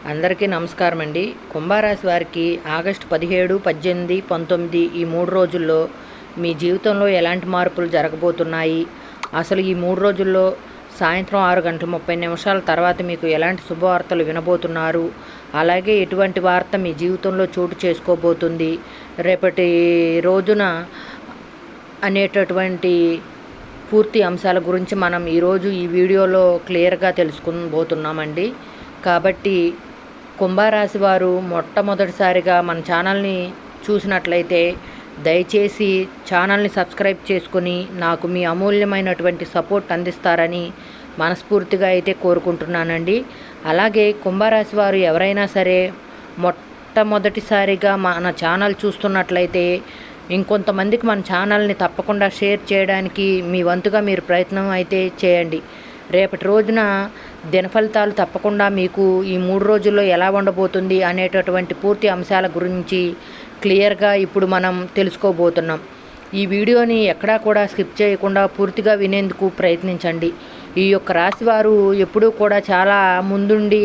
అందరికీ నమస్కారం అండి. కుంభరాశి వారికి ఆగస్టు 17, 18, 19 ఈ 3 రోజుల్లో మీ జీవితంలో ఎలాంటి మార్పులు జరగబోతున్నాయి, అసలు ఈ 3 రోజుల్లో సాయంత్రం 6:30 తర్వాత మీకు ఎలాంటి శుభవార్తలు వినబోతున్నారు, అలాగే ఎటువంటి వార్త మీ జీవితంలో చోటు చేసుకోబోతుంది రేపటి రోజున అనేటటువంటి పూర్తి అంశాల గురించి మనం ఈరోజు ఈ వీడియోలో క్లియర్గా తెలుసుకోబోతున్నామండి. కాబట్టి కుంభరాశి వారు మొట్టమొదటిసారిగా మన ఛానల్ని చూసినట్లయితే దయచేసి ఛానల్ని సబ్స్క్రైబ్ చేసుకొని నాకు మీ అమూల్యమైనటువంటి సపోర్ట్ అందిస్తారని మనస్ఫూర్తిగా అయితే కోరుకుంటున్నానండి. అలాగే కుంభరాశి వారు ఎవరైనా సరే మొట్టమొదటిసారిగా మన ఛానల్ చూస్తున్నట్లయితే ఇంకొంతమందికి మన ఛానల్ని తప్పకుండా షేర్ చేయడానికి మీ వంతుగా మీరు ప్రయత్నం అయితే చేయండి. రేపటి రోజున దినఫలితాలు తప్పకుండా మీకు ఈ 3 రోజుల్లో ఎలా ఉండబోతుంది అనేటటువంటి పూర్తి అంశాల గురించి క్లియర్గా ఇప్పుడు మనం తెలుసుకోబోతున్నాం. ఈ వీడియోని ఎక్కడా కూడా స్కిప్ చేయకుండా పూర్తిగా వినేందుకు ప్రయత్నించండి. ఈ యొక్క రాశి వారు ఎప్పుడూ కూడా చాలా ముందుండి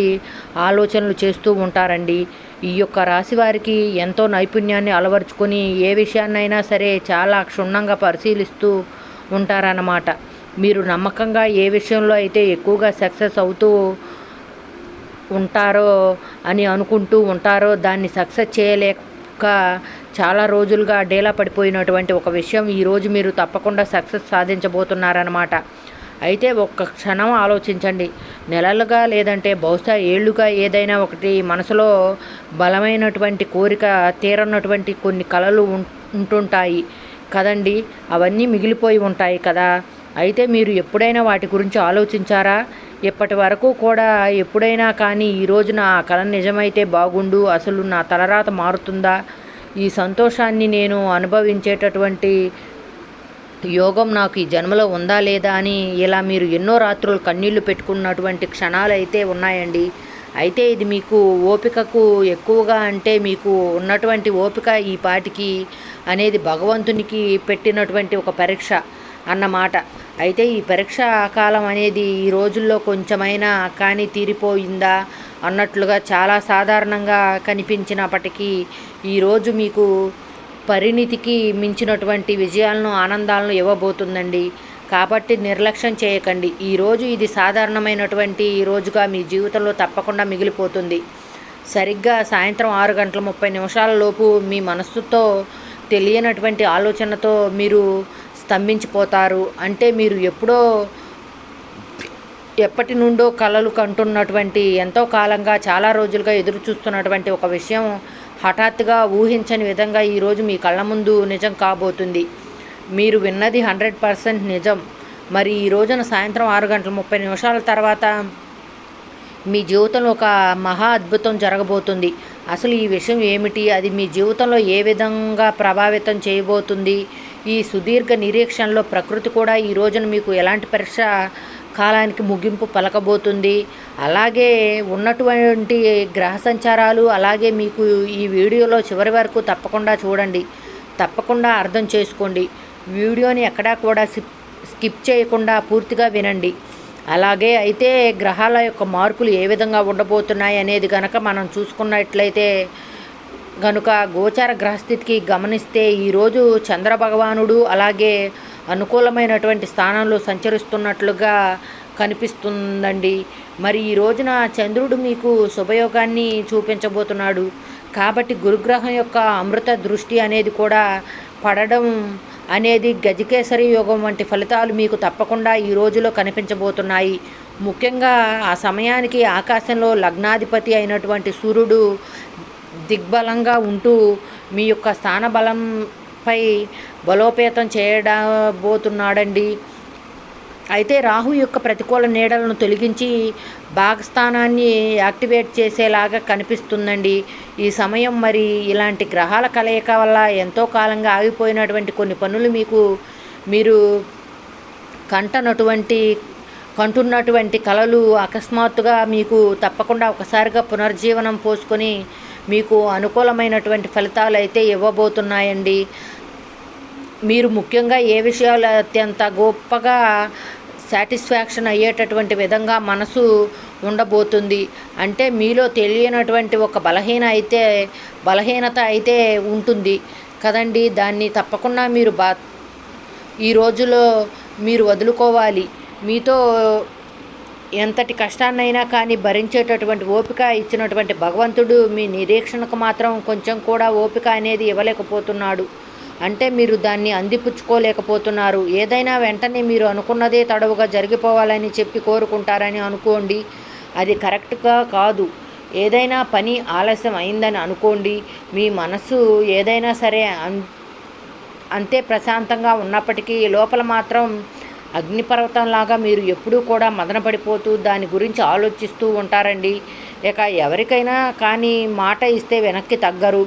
ఆలోచనలు చేస్తూ ఉంటారండి. ఈ యొక్క రాశి వారికి ఎంతో నైపుణ్యాన్ని అలవర్చుకొని ఏ విషయాన్నైనా సరే చాలా క్షుణ్ణంగా పరిశీలిస్తూ ఉంటారన్నమాట. మీరు నమ్మకంగా ఏ విషయంలో అయితే ఎక్కువగా సక్సెస్ అవుతూ ఉంటారో అని అనుకుంటూ ఉంటారో దాన్ని సక్సెస్ చేయలేక చాలా రోజులుగా డేలా పడిపోయినటువంటి ఒక విషయం ఈరోజు మీరు తప్పకుండా సక్సెస్ సాధించబోతున్నారన్నమాట. అయితే ఒక్క క్షణం ఆలోచించండి. నెలలుగా లేదంటే బహుశా ఏళ్లుగా ఏదైనా ఒకటి మనసులో బలమైనటువంటి కోరిక తీరనటువంటి కొన్ని కలలు ఉంటుంటాయి కదండి. అవన్నీ మిగిలిపోయి ఉంటాయి కదా. అయితే మీరు ఎప్పుడైనా వాటి గురించి ఆలోచించారా? ఇప్పటి వరకు కూడా ఎప్పుడైనా కానీ ఈ రోజున ఆ కల నిజమైతే బాగుండు, అసలు నా తలరాత మారుతుందా, ఈ సంతోషాన్ని నేను అనుభవించేటటువంటి యోగం నాకు ఈ జన్మలో ఉందా లేదా అని ఇలా మీరు ఎన్నో రాత్రులు కన్నీళ్లు పెట్టుకున్నటువంటి క్షణాలు అయితే ఉన్నాయండి. అయితే ఇది మీకు ఓపికకు ఎక్కువగా అంటే మీకు ఉన్నటువంటి ఓపిక ఈ పాటికి అనేది భగవంతునికి పెట్టినటువంటి ఒక పరీక్ష అన్నమాట. అయితే ఈ పరీక్ష కాలం అనేది ఈ రోజుల్లో కొంచెమైనా కానీ తీరిపోయిందా అన్నట్లుగా చాలా సాధారణంగా కనిపించినప్పటికీ ఈరోజు మీకు పరిణితికి మించినటువంటి విజయాలను ఆనందాలను ఇవ్వబోతుందండి. కాబట్టి నిర్లక్ష్యం చేయకండి. ఈరోజు ఇది సాధారణమైనటువంటి రోజుగా మీ జీవితంలో తప్పకుండా మిగిలిపోతుంది. సరిగ్గా సాయంత్రం 6:30 లోపు మీ మనస్సుతో తెలియనటువంటి ఆలోచనతో మీరు స్తంభించిపోతారు. అంటే మీరు ఎప్పటి నుండో కలలు కంటున్నటువంటి ఎంతో కాలంగా చాలా రోజులుగా ఎదురు చూస్తున్నటువంటి ఒక విషయం హఠాత్తుగా ఊహించని విధంగా ఈరోజు మీ కళ్ళ ముందు నిజం కాబోతుంది. మీరు విన్నది 100% నిజం. మరి ఈ రోజున సాయంత్రం 6:30 తర్వాత మీ జీవితంలో ఒక మహా అద్భుతం జరగబోతుంది. అసలు ఈ విషయం ఏమిటి, అది మీ జీవితంలో ఏ విధంగా ప్రభావితం చేయబోతుంది, ఈ సుదీర్ఘ నిరీక్షణలో ప్రకృతి కూడా ఈ రోజున మీకు ఎలాంటి పరీక్ష కాలానికి ముగింపు పలకబోతుంది, అలాగే ఉన్నటువంటి గ్రహ సంచారాలు, అలాగే మీకు ఈ వీడియోలో చివరి వరకు తప్పకుండా చూడండి, తప్పకుండా అర్థం చేసుకోండి. వీడియోని ఎక్కడా కూడా స్కిప్ చేయకుండా పూర్తిగా వినండి. అలాగే అయితే గ్రహాల యొక్క మార్పులు ఏ విధంగా ఉండబోతున్నాయి అనేది కనుక మనం చూసుకున్నట్లయితే కనుక గోచార గ్రహస్థితికి గమనిస్తే ఈరోజు చంద్రభగవానుడు అలాగే అనుకూలమైనటువంటి స్థానంలో సంచరిస్తున్నట్లుగా కనిపిస్తుందండి. మరి ఈ రోజున చంద్రుడు మీకు శుభయోగాన్ని చూపించబోతున్నాడు. కాబట్టి గురుగ్రహం యొక్క అమృత దృష్టి అనేది కూడా పడడం అనేది గజకేసరి యోగం వంటి ఫలితాలు మీకు తప్పకుండా ఈ రోజులో కనిపించబోతున్నాయి. ముఖ్యంగా ఆ సమయానికి ఆకాశంలో లగ్నాధిపతి అయినటువంటి సూర్యుడు దిగ్బలంగా ఉంటూ మీ యొక్క స్థానబలంపై బలోపేతం చేయబోతున్నాడండి. అయితే రాహు యొక్క ప్రతికూల నీడలను తొలగించి భాగస్థానాన్ని యాక్టివేట్ చేసేలాగా కనిపిస్తుందండి ఈ సమయం. మరి ఇలాంటి గ్రహాల కలయిక వల్ల ఎంతో కాలంగా ఆగిపోయినటువంటి కొన్ని పనులు మీరు కంటున్నటువంటి కలలు అకస్మాత్తుగా మీకు తప్పకుండా ఒకసారిగా పునర్జీవనం పోసుకొని మీకు అనుకూలమైనటువంటి ఫలితాలు అయితే ఇవ్వబోతున్నాయండి. మీరు ముఖ్యంగా ఏ విషయాలు అత్యంత గొప్పగా సాటిస్ఫాక్షన్ అయ్యేటటువంటి విధంగా మనసు ఉండబోతుంది. అంటే మీలో తెలియనటువంటి ఒక బలహీనత అయితే ఉంటుంది కదండి. దాన్ని తప్పకుండా మీరు ఈ రోజులో మీరు వదులుకోవాలి. మీతో ఎంతటి కష్టాన్నైనా కానీ భరించేటటువంటి ఓపిక ఇచ్చినటువంటి భగవంతుడు మీ నిరీక్షణకు మాత్రం కొంచెం కూడా ఓపిక అనేది ఇవ్వలేకపోతున్నాడు. అంటే మీరు దాన్ని అందిపుచ్చుకోలేకపోతున్నారు. ఏదైనా వెంటనే మీరు అనుకున్నదే తడవుగా జరిగిపోవాలని చెప్పి కోరుకుంటారని అనుకోండి, అది కరెక్ట్గా కాదు. ఏదైనా పని ఆలస్యం అయిందని అనుకోండి, మీ మనసు ఏదైనా సరే అంతే ప్రశాంతంగా ఉన్నప్పటికీ లోపల మాత్రం అగ్నిపర్వతంలాగా మీరు ఎప్పుడూ కూడా మదనపడిపోతూ దాని గురించి ఆలోచిస్తూ ఉంటారండి. ఇక ఎవరికైనా కానీ మాట ఇస్తే వెనక్కి తగ్గరు.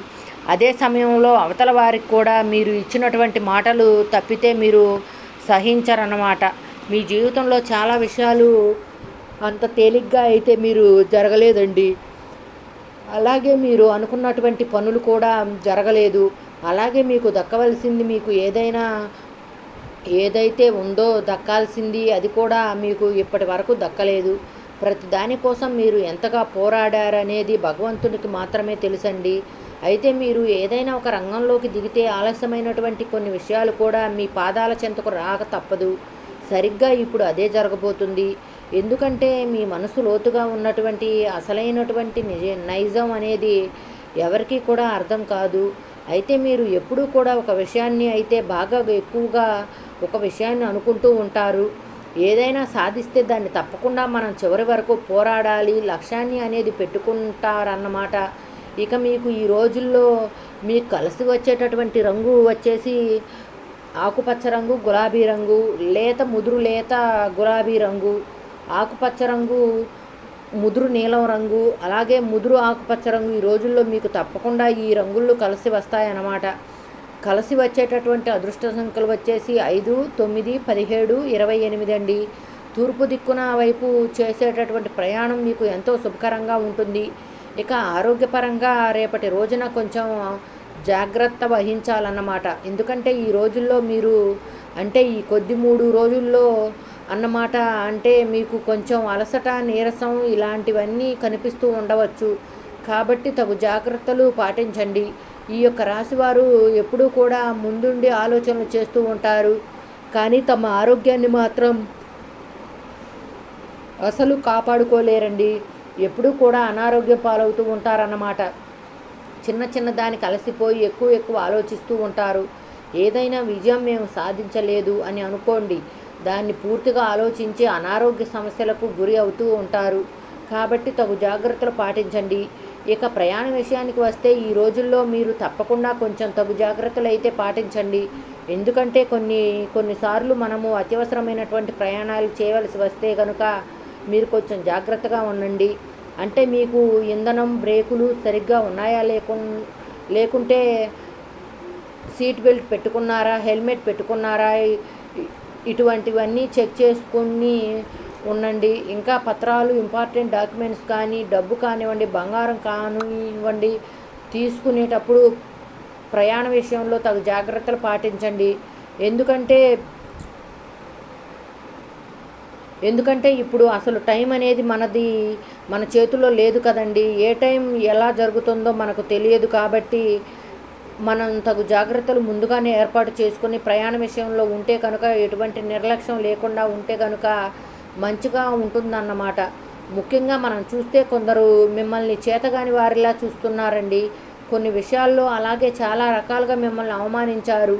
అదే సమయంలో అవతల వారికి కూడా మీరు ఇచ్చినటువంటి మాటలు తప్పితే మీరు సహించరన్నమాట. మీ జీవితంలో చాలా విషయాలు అంత తేలిగ్గా అయితే మీరు జరగలేదండి. అలాగే మీరు అనుకున్నటువంటి పనులు కూడా జరగలేదు. అలాగే మీకు దక్కవలసింది, మీకు ఏదైతే ఉందో దక్కాల్సింది, అది కూడా మీకు ఇప్పటి వరకు దక్కలేదు. ప్రతి దానికోసం మీరు ఎంతగా పోరాడారనేది భగవంతుడికి మాత్రమే తెలుసండి. అయితే మీరు ఏదైనా ఒక రంగంలోకి దిగితే ఆలస్యమైనటువంటి కొన్ని విషయాలు కూడా మీ పాదాల చెంతకు రాక తప్పదు. సరిగ్గా ఇప్పుడు అదే జరగబోతుంది. ఎందుకంటే మీ మనసు లోతుగా ఉన్నటువంటి అసలైనటువంటి నైజం అనేది ఎవరికీ కూడా అర్థం కాదు. అయితే మీరు ఎప్పుడూ కూడా ఒక విషయాన్ని అయితే బాగా ఎక్కువగా ఒక విషయాన్ని అనుకుంటూ ఉంటారు. ఏదైనా సాధిస్తే దాన్ని తప్పకుండా మనం చివరి వరకు పోరాడాలి, లక్ష్యాన్ని అనేది పెట్టుకుంటారన్నమాట. ఇక మీకు ఈ రోజుల్లో మీకు కలిసి వచ్చేటటువంటి రంగు వచ్చేసి ఆకుపచ్చ రంగు, గులాబీ రంగు, ముదురు లేత గులాబీ రంగు, ఆకుపచ్చ రంగు, ముదురు నీలం రంగు, అలాగే ముదురు ఆకుపచ్చ రంగు. ఈ రోజుల్లో మీకు తప్పకుండా ఈ రంగులు కలిసి వస్తాయన్నమాట. కలిసి వచ్చేటటువంటి అదృష్ట సంఖ్యలు వచ్చేసి 5, 9, 17, 28 అండి. తూర్పు దిక్కున వైపు చేసేటటువంటి ప్రయాణం మీకు ఎంతో శుభకరంగా ఉంటుంది. ఇక ఆరోగ్యపరంగా రేపటి రోజున కొంచెం జాగ్రత్త వహించాలన్నమాట. ఎందుకంటే ఈ రోజుల్లో మీరు అంటే ఈ కొద్ది 3 రోజుల్లో అన్నమాట అంటే మీకు కొంచెం అలసట, నీరసం ఇలాంటివన్నీ కనిపిస్తూ ఉండవచ్చు. కాబట్టి తగు జాగ్రత్తలు పాటించండి. ఈ యొక్క రాశివారు ఎప్పుడూ కూడా ముందుండి ఆలోచనలు చేస్తూ ఉంటారు, కానీ తమ ఆరోగ్యాన్ని మాత్రం అసలు కాపాడుకోలేరండి. ఎప్పుడూ కూడా అనారోగ్యం పాలవుతూ ఉంటారన్నమాట. చిన్న దానికి అలసిపోయి ఎక్కువ ఆలోచిస్తూ ఉంటారు. ఏదైనా విజయం మేము సాధించలేదు అని అనుకోండి, దాన్ని పూర్తిగా ఆలోచించి అనారోగ్య సమస్యలకు గురి అవుతూ ఉంటారు. కాబట్టి తగు జాగ్రత్తలు పాటించండి. ఇక ప్రయాణ విషయానికి వస్తే ఈ రోజుల్లో మీరు తప్పకుండా కొంచెం తగు జాగ్రత్తలు అయితే పాటించండి. ఎందుకంటే కొన్నిసార్లు మనము అత్యవసరమైనటువంటి ప్రయాణాలు చేయవలసి వస్తే కనుక మీరు కొంచెం జాగ్రత్తగా ఉండండి. అంటే మీకు ఇంధనం, బ్రేకులు సరిగ్గా ఉన్నాయా లేకుంటే సీట్ బెల్ట్ పెట్టుకున్నారా, హెల్మెట్ పెట్టుకున్నారా, ఇటువంటివన్నీ చెక్ చేసుకుని ఉండండి. ఇంకా పత్రాలు, ఇంపార్టెంట్ డాక్యుమెంట్స్ కానీ, డబ్బు కానివ్వండి, బంగారం కానివ్వండి, తీసుకునేటప్పుడు ప్రయాణ విషయంలో తగు జాగ్రత్తలు పాటించండి. ఎందుకంటే ఇప్పుడు అసలు టైం అనేది మన చేతుల్లో లేదు కదండి. ఏ టైం ఎలా జరుగుతుందో మనకు తెలియదు. కాబట్టి మనం తగు జాగ్రత్తలు ముందుగానే ఏర్పాటు చేసుకుని ప్రయాణ విషయంలో ఉంటే కనుక ఎటువంటి నిర్లక్ష్యం లేకుండా ఉంటే కనుక మంచిగా ఉంటుందన్నమాట. ముఖ్యంగా మనం చూస్తే కొందరు మిమ్మల్ని చేతగాని వారిలా చూస్తున్నారండి. కొన్ని విషయాల్లో అలాగే చాలా రకాలుగా మిమ్మల్ని అవమానించారు,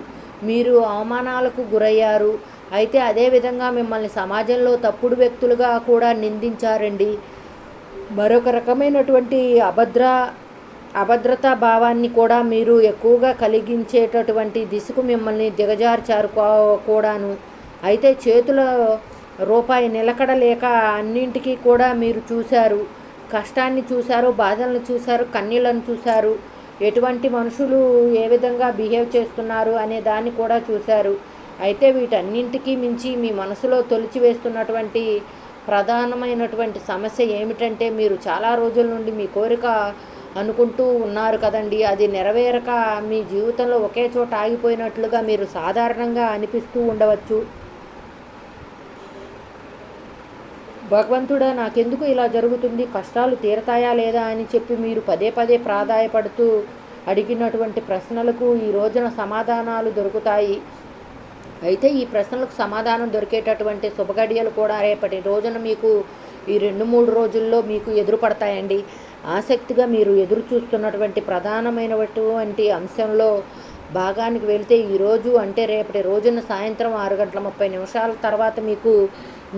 మీరు అవమానాలకు గురయ్యారు. అయితే అదేవిధంగా మిమ్మల్ని సమాజంలో తప్పుడు వ్యక్తులుగా కూడా నిందించారండి. మరొక రకమైనటువంటి అభద్రతా భావాన్ని కూడా మీరు ఎక్కువగా కలిగించేటటువంటి దిశకు మిమ్మల్ని దిగజార్చారు కూడాను. అయితే చేతుల రూపాయి నిలకడ లేక అన్నింటికీ కూడా మీరు చూశారు. కష్టాన్ని చూశారు, బాధలను చూశారు, కన్నీళ్లను చూశారు. ఎటువంటి మనుషులు ఏ విధంగా బిహేవ్ చేస్తున్నారు అనే దాన్ని కూడా చూశారు. అయితే వీటన్నింటికీ మించి మీ మనసులో తొలిచివేస్తున్నటువంటి ప్రధానమైనటువంటి సమస్య ఏమిటంటే మీరు చాలా రోజుల నుండి మీ కోరిక అనుకుంటూ ఉన్నారు కదండి, అది నెరవేరక మీ జీవితంలో ఒకే చోట ఆగిపోయినట్లుగా మీరు సాధారణంగా అనిపిస్తూ ఉండవచ్చు. భగవంతుడా నాకెందుకు ఇలా జరుగుతుంది, కష్టాలు తీరతాయా లేదా అని చెప్పి మీరు పదే పదే ప్రాధాయపడుతూ అడిగినటువంటి ప్రశ్నలకు ఈ రోజున సమాధానాలు దొరుకుతాయి. అయితే ఈ ప్రశ్నలకు సమాధానం దొరికేటటువంటి శుభగడియలు కూడా రేపటి రోజున మీకు ఈ 2-3 రోజుల్లో మీకు ఎదురుపడతాయండి. ఆసక్తిగా మీరు ఎదురు చూస్తున్నటువంటి ప్రధానమైనటువంటి అంశంలో భాగానికి వెళితే ఈరోజు అంటే రేపటి రోజున సాయంత్రం 6:30 తర్వాత మీకు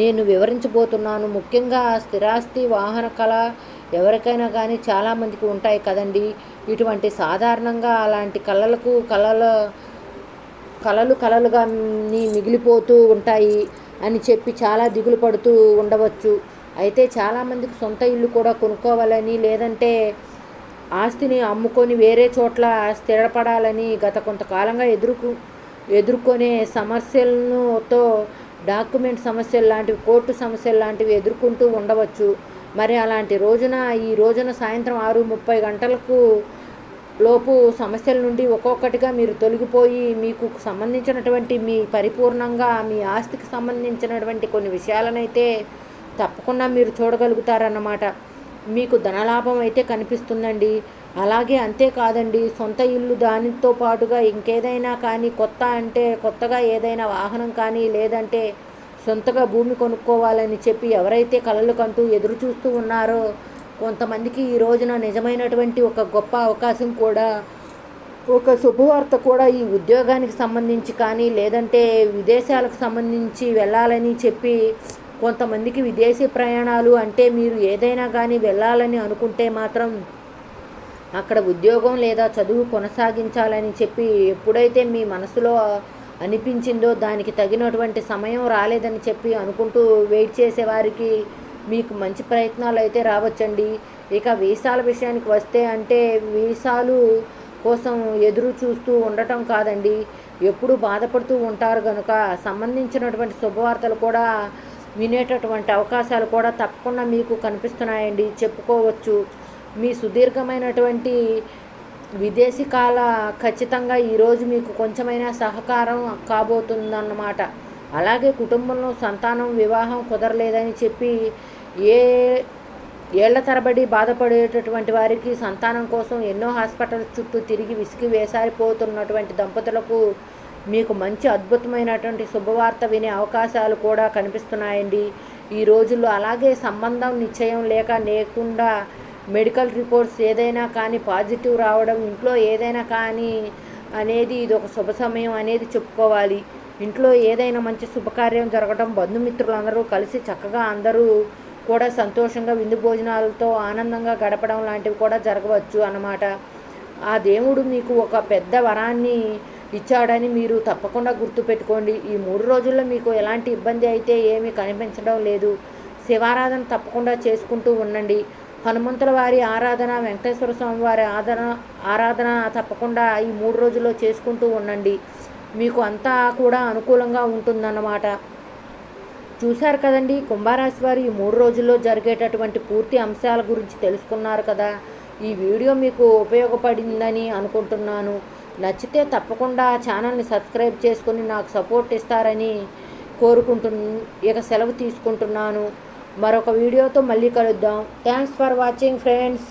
నేను వివరించబోతున్నాను. ముఖ్యంగా స్థిరాస్తి వాహన కళ ఎవరికైనా కానీ చాలామందికి ఉంటాయి కదండి. ఇటువంటి సాధారణంగా అలాంటి కలలుగా మిగిలిపోతూ ఉంటాయి అని చెప్పి చాలా దిగులు పడుతూ ఉండవచ్చు. అయితే చాలామందికి సొంత ఇల్లు కూడా కొనుక్కోవాలని, లేదంటే ఆస్తిని అమ్ముకొని వేరే చోట్ల స్థిరపడాలని గత కొంతకాలంగా ఎదుర్కొనే సమస్యలతో డాక్యుమెంట్ సమస్యలు లాంటివి, కోర్టు సమస్యలు లాంటివి ఎదుర్కొంటూ ఉండవచ్చు. మరి అలాంటి ఈ రోజున సాయంత్రం 6:30 లోపు సమస్యల నుండి ఒక్కొక్కటిగా మీరు తొలగిపోయి మీకు సంబంధించినటువంటి పరిపూర్ణంగా మీ ఆస్తికి సంబంధించినటువంటి కొన్ని విషయాలనైతే తప్పకుండా మీరు చూడగలుగుతారన్నమాట. మీకు ధనలాభం అయితే కనిపిస్తుందండి. అలాగే అంతేకాదండి, సొంత ఇల్లు దానితో పాటుగా ఇంకేదైనా కానీ కొత్తగా ఏదైనా వాహనం కానీ, లేదంటే సొంతగా భూమి కొనుక్కోవాలని చెప్పి ఎవరైతే కలలు కంటూ ఎదురు చూస్తూ ఉన్నారో కొంతమందికి ఈ రోజున నిజమైనటువంటి ఒక గొప్ప అవకాశం కూడా, ఒక శుభవార్త కూడా ఈ ఉద్యోగానికి సంబంధించి కానీ, లేదంటే విదేశాలకు సంబంధించి వెళ్ళాలని చెప్పి కొంతమందికి విదేశీ ప్రయాణాలు అంటే మీరు ఏదైనా కానీ వెళ్ళాలని అనుకుంటే మాత్రం అక్కడ ఉద్యోగం లేదా చదువు కొనసాగించాలని చెప్పి ఎప్పుడైతే మీ మనసులో అనిపించిందో దానికి తగినటువంటి సమయం రాలేదని చెప్పి అనుకుంటూ వెయిట్ చేసేవారికి మీకు మంచి ప్రయత్నాలు అయితే రావచ్చండి. ఇక వీసాల విషయానికి వస్తే అంటే వీసాలు కోసం ఎదురు చూస్తూ ఉండటం కాదండి, ఎప్పుడు బాధపడుతూ ఉంటారు కనుక సంబంధించినటువంటి శుభవార్తలు కూడా వినేటటువంటి అవకాశాలు కూడా తప్పకుండా మీకు కనిపిస్తున్నాయండి చెప్పుకోవచ్చు. మీ సుదీర్ఘమైనటువంటి విదేశీ కాల ఖచ్చితంగా ఈరోజు మీకు కొంచెమైనా సహకారం కాబోతుందన్నమాట. అలాగే కుటుంబంలో సంతానం వివాహం కుదరలేదని చెప్పి ఏళ్ల తరబడి బాధపడేటటువంటి వారికి సంతానం కోసం ఎన్నో హాస్పిటల్ చుట్టూ తిరిగి విసిగి వేసారిపోతున్నటువంటి దంపతులకు మీకు మంచి అద్భుతమైనటువంటి శుభవార్త వినే అవకాశాలు కూడా కనిపిస్తున్నాయండి ఈ రోజుల్లో. అలాగే సంబంధం నిశ్చయం లేకుండా మెడికల్ రిపోర్ట్స్ ఏదైనా కానీ పాజిటివ్ రావడం, ఇంట్లో ఏదైనా కానీ అనేది ఇది ఒక శుభ సమయం అనేది చెప్పుకోవాలి. ఇంట్లో ఏదైనా మంచి శుభకార్యం జరగడం, బంధుమిత్రులందరూ కలిసి చక్కగా అందరూ కూడా సంతోషంగా విందు భోజనాలతో ఆనందంగా గడపడం లాంటివి కూడా జరగవచ్చు అన్నమాట. ఆ దేవుడు మీకు ఒక పెద్ద వరాన్ని ఇచ్చాడని మీరు తప్పకుండా గుర్తుపెట్టుకోండి. ఈ 3 రోజుల్లో మీకు ఎలాంటి ఇబ్బంది అయితే ఏమీ కనిపించడం లేదు. శివారాధన తప్పకుండా చేసుకుంటూ ఉండండి. హనుమంతుల వారి ఆరాధన, వెంకటేశ్వర స్వామి వారి ఆరాధన తప్పకుండా ఈ 3 రోజుల్లో చేసుకుంటూ ఉండండి. మీకు అంతా కూడా అనుకూలంగా ఉంటుందన్నమాట. చూశారు కదండి, కుంభరాశి వారు ఈ 3 రోజుల్లో జరిగేటటువంటి పూర్తి అంశాల గురించి తెలుసుకున్నారు కదా. ఈ వీడియో మీకు ఉపయోగపడిందని అనుకుంటున్నాను. నచ్చితే తప్పకుండా ఛానల్ని సబ్స్క్రైబ్ చేసుకొని నాకు సపోర్ట్ ఇస్తారని ఇక సెలవు తీసుకుంటున్నాను. మరొక వీడియోతో మళ్ళీ కలుద్దాం. Thanks for watching friends.